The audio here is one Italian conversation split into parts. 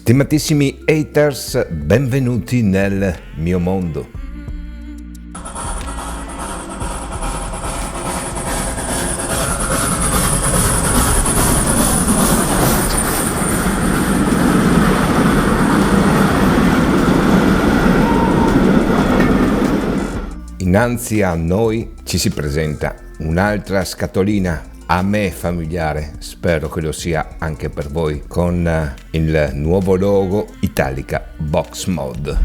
Stimatissimi haters, benvenuti nel mio mondo. Innanzi a noi ci si presenta un'altra scatolina, a me familiare, spero che lo sia anche per voi, con il nuovo logo Italica Box Mod.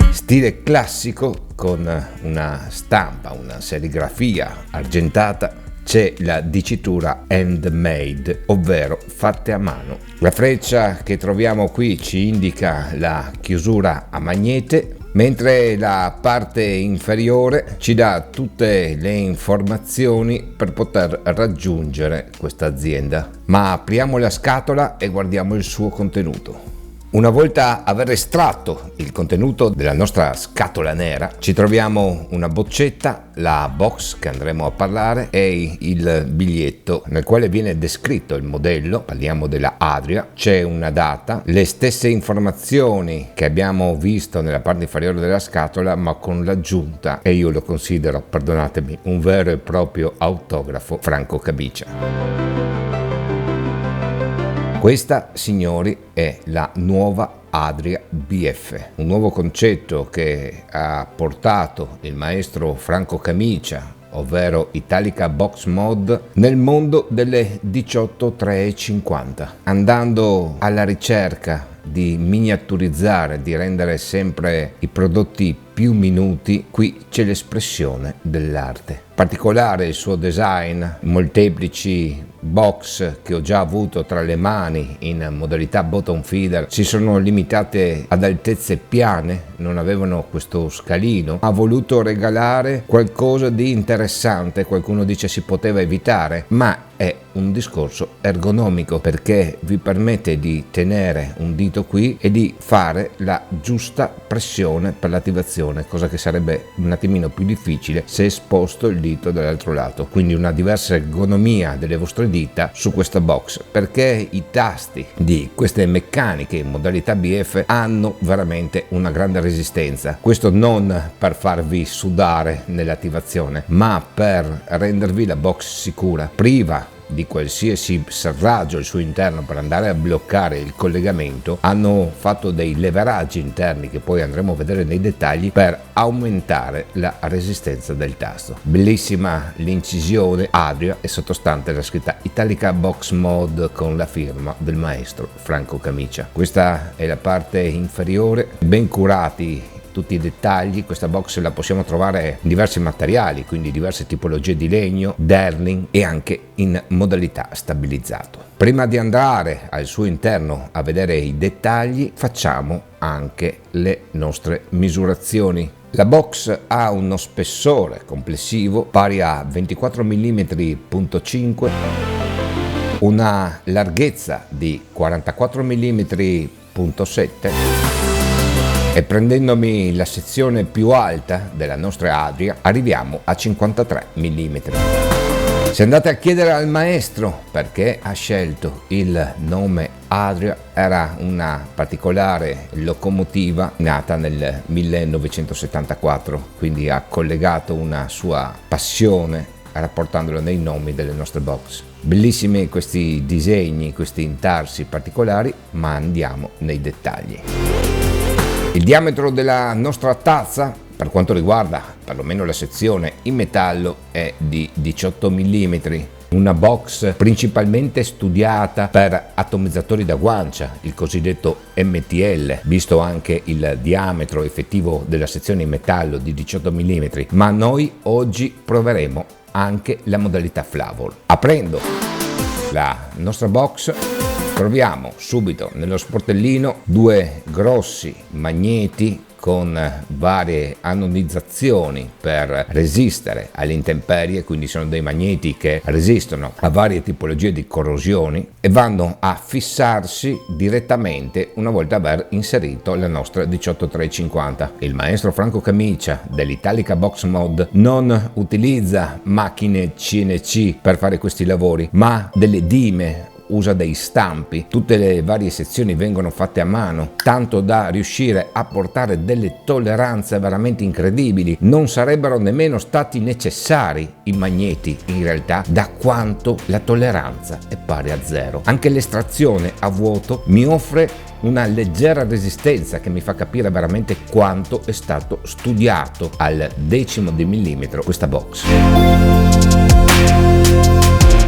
Stile classico con una stampa, una serigrafia argentata. C'è la dicitura handmade, ovvero fatte a mano. La freccia che troviamo qui ci indica la chiusura a magnete, mentre la parte inferiore ci dà tutte le informazioni per poter raggiungere questa azienda. Ma apriamo la scatola e guardiamo il suo contenuto. Una volta aver estratto il contenuto della nostra scatola nera, ci troviamo una boccetta, la box che andremo a parlare e il biglietto nel quale viene descritto il modello, parliamo della Adria, c'è una data, le stesse informazioni che abbiamo visto nella parte inferiore della scatola, ma con l'aggiunta, e io lo considero, perdonatemi, un vero e proprio autografo Franco Camicia. Questa, signori, è la nuova Adria BF, un nuovo concetto che ha portato il maestro Franco Camicia, ovvero Italica Box Mod, nel mondo delle 18350, andando alla ricerca di miniaturizzare, di rendere sempre i prodotti più minuti. Qui c'è l'espressione dell'arte. Particolare il suo design, molteplici box che ho già avuto tra le mani in modalità bottom feeder si sono limitate ad altezze piane, non avevano questo scalino. Ha voluto regalare qualcosa di interessante, qualcuno dice si poteva evitare, ma è un discorso ergonomico perché vi permette di tenere un dito qui e di fare la giusta pressione per l'attivazione, cosa che sarebbe un attimino più difficile se esposto il dito dall'altro lato. Quindi una diversa ergonomia delle vostre dita su questa box, perché i tasti di queste meccaniche in modalità BF hanno veramente una grande resistenza. Questo non per farvi sudare nell'attivazione, ma per rendervi la box sicura, priva di qualsiasi serraggio al suo interno per andare a bloccare il collegamento. Hanno fatto dei leveraggi interni che poi andremo a vedere nei dettagli per aumentare la resistenza del tasto. Bellissima l'incisione Adria e sottostante la scritta Italica Box Mod con la firma del maestro Franco Camicia. Questa è la parte inferiore, ben curati tutti i dettagli. Questa box la possiamo trovare in diversi materiali, quindi diverse tipologie di legno, derling e anche in modalità stabilizzato. Prima di andare al suo interno a vedere i dettagli, facciamo anche le nostre misurazioni. La box ha uno spessore complessivo pari a 24 mm.5, una larghezza di 44 mm.7 e prendendomi la sezione più alta della nostra Adria arriviamo a 53 mm. Se andate a chiedere al maestro perché ha scelto il nome Adria, era una particolare locomotiva nata nel 1974, quindi ha collegato una sua passione rapportandolo nei nomi delle nostre box. Bellissimi questi disegni, questi intarsi particolari, ma andiamo nei dettagli. Il diametro della nostra tazza, per quanto riguarda perlomeno la sezione in metallo, è di 18 mm. Una box principalmente studiata per atomizzatori da guancia, il cosiddetto MTL, visto anche il diametro effettivo della sezione in metallo di 18 mm, ma noi oggi proveremo anche la modalità Flavor. Aprendo la nostra box troviamo subito nello sportellino due grossi magneti con varie anodizzazioni per resistere alle intemperie, quindi sono dei magneti che resistono a varie tipologie di corrosioni e vanno a fissarsi direttamente una volta aver inserito la nostra 18350. Il maestro Franco Camicia dell'Italica Box Mod non utilizza macchine CNC per fare questi lavori, ma delle dime usa dei stampi, tutte le varie sezioni vengono fatte a mano, tanto da riuscire a portare delle tolleranze veramente incredibili. Non sarebbero nemmeno stati necessari i magneti in realtà, da quanto la tolleranza è pari a zero. Anche l'estrazione a vuoto mi offre una leggera resistenza che mi fa capire quanto è stato studiato al decimo di millimetro questa box.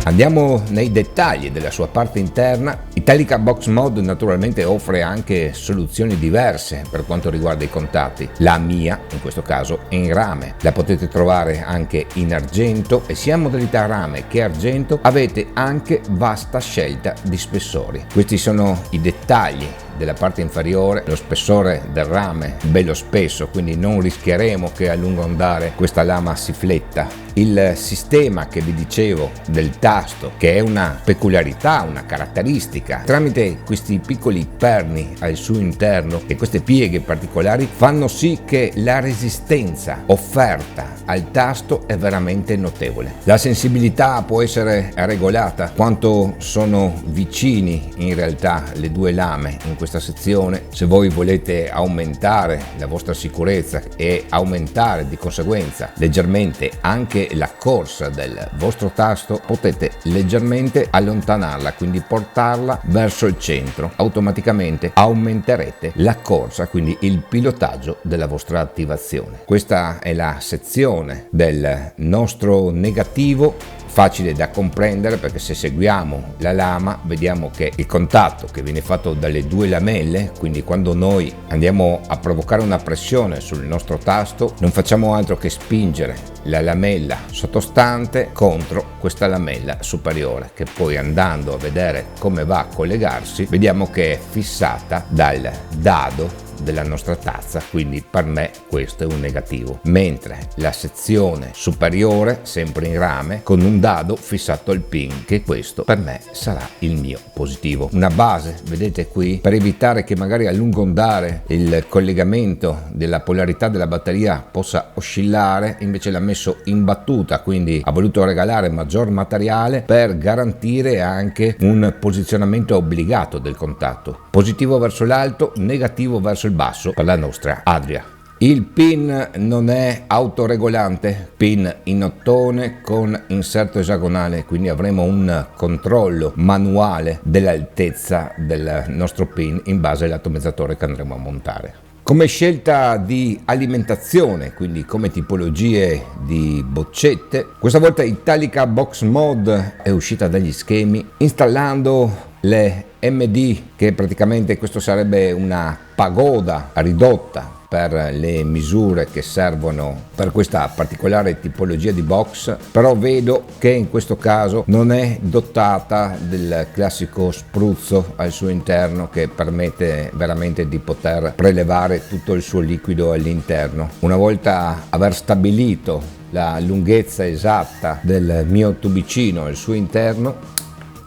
Andiamo nei dettagli della sua parte interna. Italica Box Mod naturalmente offre anche soluzioni diverse per quanto riguarda i contatti. La mia, in questo caso, è in rame. La potete trovare anche in argento e sia in modalità rame che argento avete anche vasta scelta di spessori. Questi sono i dettagli della parte inferiore. Lo spessore del rame bello spesso, quindi non rischieremo che a lungo andare questa lama si fletta. Il sistema che vi dicevo del tasto, che è una peculiarità, una caratteristica, tramite questi piccoli perni al suo interno e queste pieghe particolari fanno sì che la resistenza offerta al tasto è veramente notevole. La sensibilità può essere regolata, quanto sono vicini in realtà le due lame in questa sezione. Se voi volete aumentare la vostra sicurezza e aumentare di conseguenza leggermente anche la corsa del vostro tasto, potete leggermente allontanarla, quindi portarla verso il centro. Automaticamente aumenterete la corsa, quindi il pilotaggio della vostra attivazione. Questa è la sezione del nostro negativo, facile da comprendere perché se seguiamo la lama vediamo che il contatto che viene fatto dalle due lamelle, quindi quando noi andiamo a provocare una pressione sul nostro tasto non facciamo altro che spingere la lamella sottostante contro questa lamella superiore, che poi andando a vedere come va a collegarsi vediamo che è fissata dal dado della nostra tazza, quindi per me questo è un negativo, mentre la sezione superiore sempre in rame con un dado fissato al pin, che questo per me sarà il mio positivo. Una base, vedete qui, per evitare che magari a lungo andare il collegamento della polarità della batteria possa oscillare, invece l'ha messo in battuta, quindi ha voluto regalare maggior materiale per garantire anche un posizionamento obbligato del contatto, positivo verso l'alto, negativo verso il basso per la nostra Adria. Il pin non è autoregolante, pin in ottone con inserto esagonale, quindi avremo un controllo manuale dell'altezza del nostro pin in base all'atomizzatore che andremo a montare. Come scelta di alimentazione, quindi come tipologie di boccette, questa volta Italica Box Mod è uscita dagli schemi installando le MD, che praticamente questo sarebbe una pagoda ridotta per le misure che servono per questa particolare tipologia di box, però vedo che in questo caso non è dotata del classico spruzzo al suo interno che permette veramente di poter prelevare tutto il suo liquido all'interno. Una volta aver stabilito la lunghezza esatta del mio tubicino al suo interno,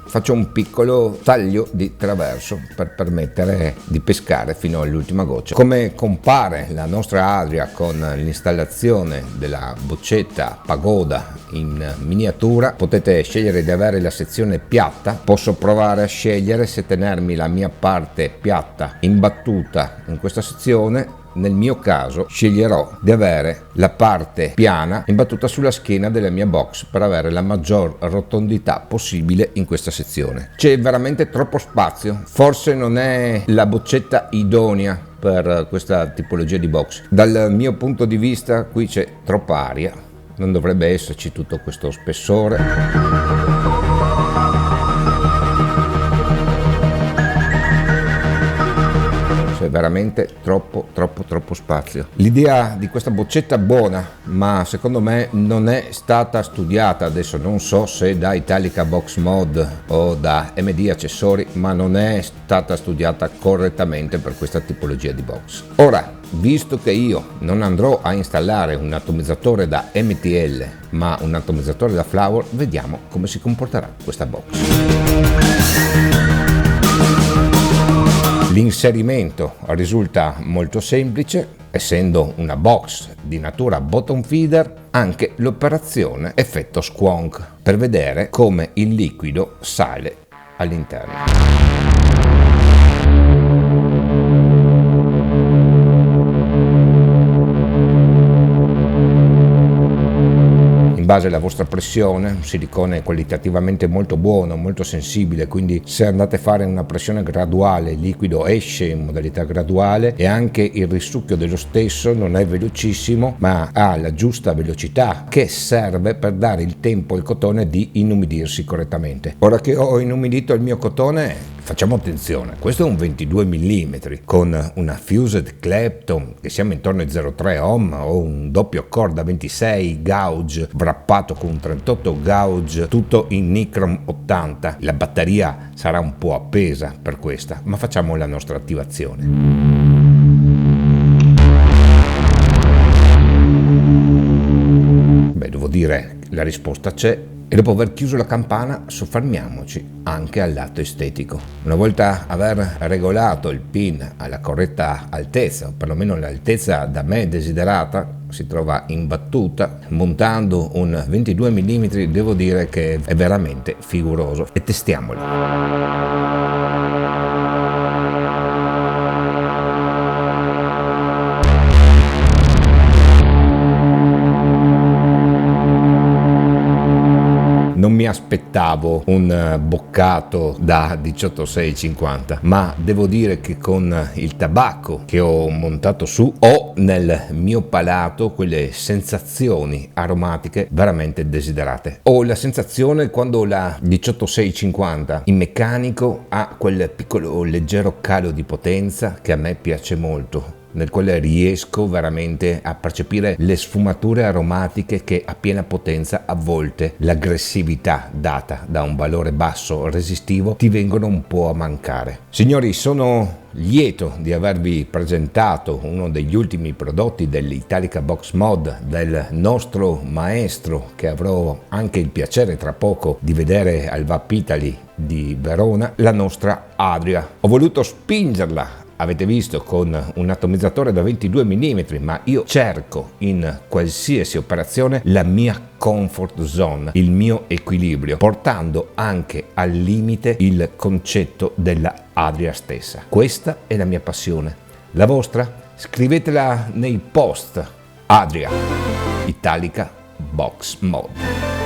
faccio un piccolo taglio di traverso per permettere di pescare fino all'ultima goccia. Come compare la nostra Adria con l'installazione della boccetta pagoda in miniatura, potete scegliere di avere la sezione piatta. Posso provare a scegliere se tenermi la mia parte piatta imbattuta in questa sezione. Nel mio caso sceglierò di avere la parte piana imbattuta sulla schiena della mia box per avere la maggior rotondità possibile in questa sezione. C'è veramente troppo spazio, forse non è la boccetta idonea per questa tipologia di box. Dal mio punto di vista qui c'è troppa aria, non dovrebbe esserci tutto questo spessore. C'è veramente troppo spazio. L'idea di questa boccetta è buona, ma secondo me non è stata studiata. Adesso non so se da Italica Box Mod o da MD Accessori, ma non è stata studiata correttamente per questa tipologia di box. Ora, visto che io non andrò a installare un atomizzatore da MTL ma un atomizzatore da Flower, vediamo come si comporterà questa box. L'inserimento risulta molto semplice, essendo una box di natura bottom feeder. Anche l'operazione effetto squonk per vedere come il liquido sale all'interno. In base alla vostra pressione, un silicone qualitativamente molto buono, molto sensibile, quindi se andate a fare una pressione graduale, il liquido esce in modalità graduale e anche il risucchio dello stesso non è velocissimo, ma ha la giusta velocità che serve per dare il tempo al cotone di inumidirsi correttamente. Ora che ho inumidito il mio cotone, facciamo attenzione, questo è un 22 mm con una Fused Clapton che siamo intorno ai 0,3 ohm o un doppio corda 26 gauge wrappato con un 38 gauge, tutto in Nichrome 80. La batteria sarà un po' appesa per questa, ma facciamo la nostra attivazione. Beh, devo dire, la risposta c'è. E dopo aver chiuso la campana soffermiamoci anche al lato estetico. Una volta aver regolato il pin alla corretta altezza, o perlomeno l'altezza da me desiderata, si trova in battuta, montando un 22 mm, devo dire che è veramente figuroso. E testiamolo. Non mi aspettavo un boccato da 18650, ma devo dire che con il tabacco che ho montato su ho nel mio palato quelle sensazioni aromatiche veramente desiderate. Ho la sensazione quando la 18650 in meccanico ha quel piccolo leggero calo di potenza che a me piace molto, nel quale riesco veramente a percepire le sfumature aromatiche che a piena potenza a volte l'aggressività data da un valore basso resistivo ti vengono un po' a mancare. Signori, sono lieto di avervi presentato uno degli ultimi prodotti dell'Italica Box Mod del nostro maestro, che avrò anche il piacere tra poco di vedere al VAP Italy di Verona, la nostra Adria. Ho voluto spingerla, avete visto, con un atomizzatore da 22 mm, ma io cerco in qualsiasi operazione la mia comfort zone, il mio equilibrio, portando anche al limite il concetto della Adria stessa. Questa è la mia passione. La vostra? Scrivetela nei post. Adria Italica Box Mod.